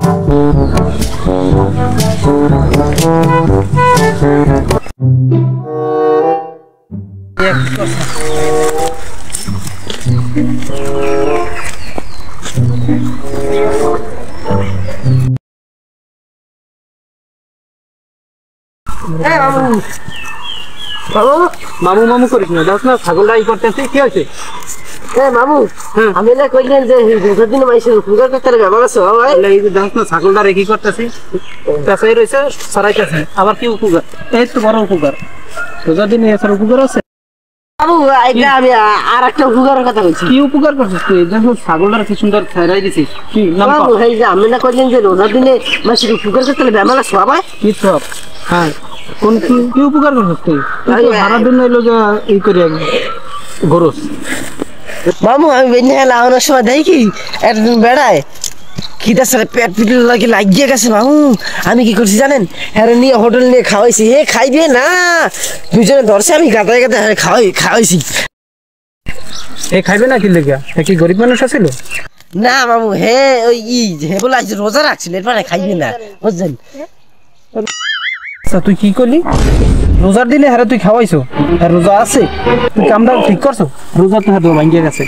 মামু মামু করিস না, যাস না, ছাগলটা ই করতেছি। কি হয়েছে? মামু আমি না কইলেন যে দিন মাইসের উপকার করতে ব্যাপার আছে এই যে যাস না, ছাগলটা রেখি করতেছি, পেঁচাই রয়েছে, সরাইতেছি। আবার কি উপকার? এই তো বড় উপকার। রোজার দিনে এছাড় উপকার আছে? বাবু আমি আর একটা উপকারের কথা বলছি। কি উপকার করছিস তুই? দেখো ছাগলটা কি সুন্দর ছাইরাই দিছিস। কি নাম? বাবু এই যে আমি না কইলেন যে রোজার দিনে মাইসের উপকার করতে ব্যাপার আছে সবাই। কি সব? হ্যাঁ, কোন কি উপকার করছিস তুই? সারা দিন এলো যে এই করি গরস। মামু আমি বেরিয়ে গেলে আমার সময় দেখি একদিন বেড়ায় খিদা সাথে পেট পিটে লাগে লাগিয়ে গেছে। মামু আমি কি করছি জানেন, হ্যাঁ নিয়ে হোটেল নিয়ে খাওয়াইছি। হে খাইবে না, দুজনে ধরছে, আমি গাদায় গাদায় খাওয়াইছি। এ খাইবে না কি লেগে? কি গরিব মানুষ আছিল? না মামু হে ওই হে বলে আজ রোজা রাখছিল, এরপরে খাইবে না, বুঝছেন? তুই কি করলি? রোজার দিনে হ্যাঁ তুই খাওয়াইছো, রোজা আছে, তুই কামটা ঠিক করছো? রোজা তো হ্যাঁ ভাঙ্গিয়ে গেছে।